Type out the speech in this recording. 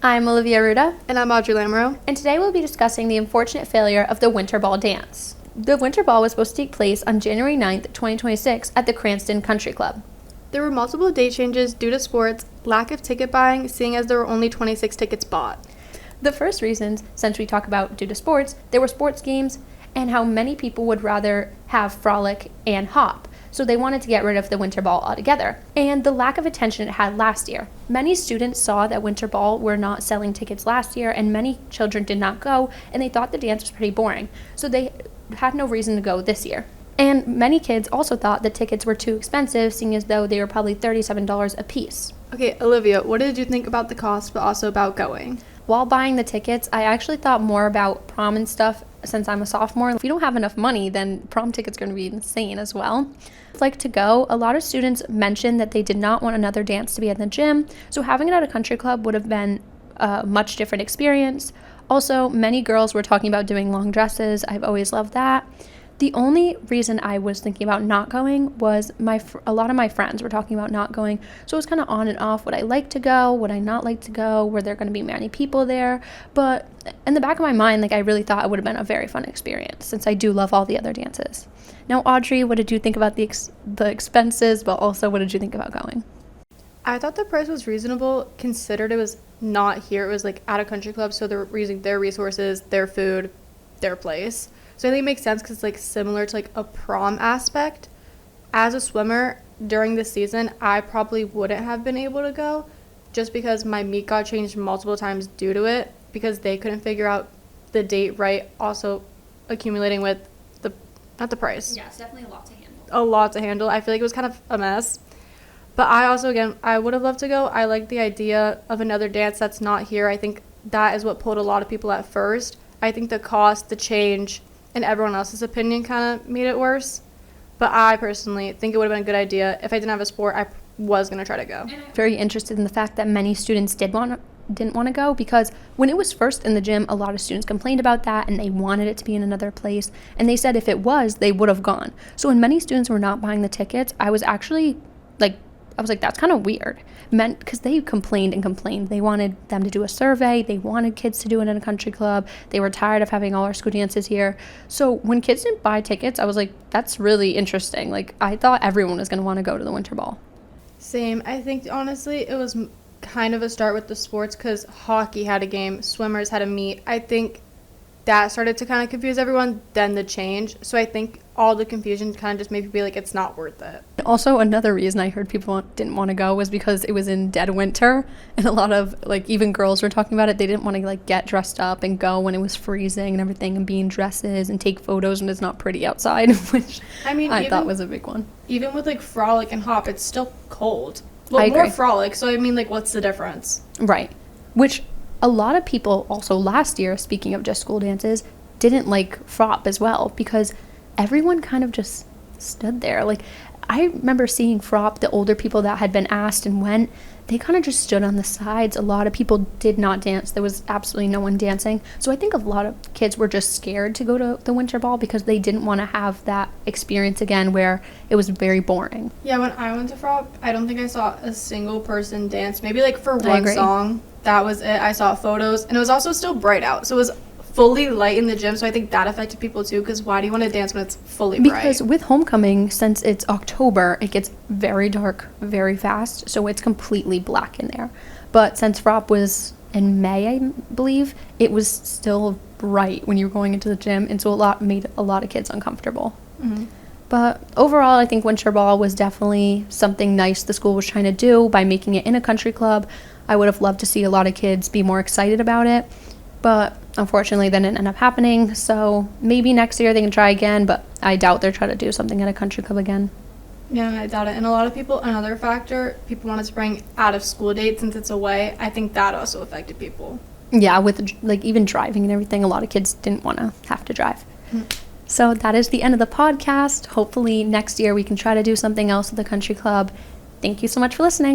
I'm Olivia Arruda. And I'm Audrey Lamoureux. And today we'll be discussing the unfortunate failure of the Winter Ball dance. The Winter Ball was supposed to take place on January 9th, 2026 at the Cranston Country Club. There were multiple date changes due to sports, lack of ticket buying, seeing as there were only 26 tickets bought. The first reasons, since we talk about due to sports, there were sports games and how many people would rather have frolic and hop. So they wanted to get rid of the Winter Ball altogether. And the lack of attention it had last year. Many students saw that Winter Ball were not selling tickets last year, and many children did not go, and they thought the dance was pretty boring. So they had no reason to go this year. And many kids also thought the tickets were too expensive, seeing as though they were probably $37 a piece. Okay, Olivia, what did you think about the cost, but also about going? While buying the tickets, I actually thought more about prom and stuff since I'm a sophomore. If you don't have enough money, then prom tickets are going to be insane as well. Like to go, a lot of students mentioned that they did not want another dance to be at the gym, so having it at a country club would have been a much different experience. Also, many girls were talking about doing long dresses. I've always loved that. The only reason I was thinking about not going was a lot of my friends were talking about not going, so it was kind of on and off. Would I like to go? Would I not like to go? Were there going to be many people there? But in the back of my mind, I really thought it would have been a very fun experience since I do love all the other dances. Now, Audrey, what did you think about the expenses, but also what did you think about going? I thought the price was reasonable, considered it was not here. It was at a country club, so they're using their resources, their food, their place. So I think it makes sense because it's similar to a prom aspect. As a swimmer, during the season, I probably wouldn't have been able to go just because my meet got changed multiple times due to it because they couldn't figure out the date right, also accumulating with not the price. Yeah, it's definitely a lot to handle. A lot to handle. I feel like it was kind of a mess. But I also, again, I would have loved to go. I like the idea of another dance that's not here. I think that is what pulled a lot of people at first. I think the cost, the change, and everyone else's opinion kind of made it worse. But I personally think it would have been a good idea. If I didn't have a sport, I was going to try to go. Very interested in the fact that many students didn't want to go because when it was first in the gym, a lot of students complained about that and they wanted it to be in another place. And they said if it was, they would have gone. So when many students were not buying the tickets, I was actually that's kind of weird. Because they complained and complained. They wanted them to do a survey. They wanted kids to do it in a country club. They were tired of having all our school dances here. So when kids didn't buy tickets, I was like, that's really interesting. I thought everyone was going to want to go to the Winter Ball. Same. I think, honestly, it was kind of a start with the sports because hockey had a game, swimmers had a meet. I think that started to kind of confuse everyone, then the change. So I think all the confusion kind of just made me be it's not worth it. Also, another reason I heard people didn't want to go was because it was in dead winter, and a lot of, even girls were talking about it. They didn't want to, get dressed up and go when it was freezing and everything and be in dresses and take photos when it's not pretty outside, which I thought was a big one. Even with, frolic and hop, it's still cold. I agree. More frolic, so what's the difference? Right. Which a lot of people also last year, speaking of just school dances, didn't like frop as well because everyone kind of just stood there. I remember seeing frop, the older people that had been asked and went, they kind of just stood on the sides. A lot of people did not dance. There was absolutely no one dancing. So I think a lot of kids were just scared to go to the Winter Ball because they didn't want to have that experience again where it was very boring. Yeah, when I went to frop, I don't think I saw a single person dance. Maybe for one song. That was it. I saw photos, and it was also still bright out. So it was fully light in the gym, so I think that affected people too, because why do you want to dance when it's fully bright? Because with homecoming, since it's October, it gets very dark very fast, so it's completely black in there. But since frop was in May, I believe, it was still bright when you were going into the gym, and so made a lot of kids uncomfortable. Mm-hmm. But overall, I think Winter Ball was definitely something nice the school was trying to do by making it in a country club. I would have loved to see a lot of kids be more excited about it, but unfortunately that didn't end up happening. So maybe next year they can try again, but I doubt they'll try to do something at a country club again. Yeah, I doubt it. And a lot of people, another factor, people wanted to bring out of school dates since it's away. I think that also affected people. Yeah, with even driving and everything, a lot of kids didn't want to have to drive. Mm-hmm. So that is the end of the podcast. Hopefully next year we can try to do something else with the country club. Thank you so much for listening.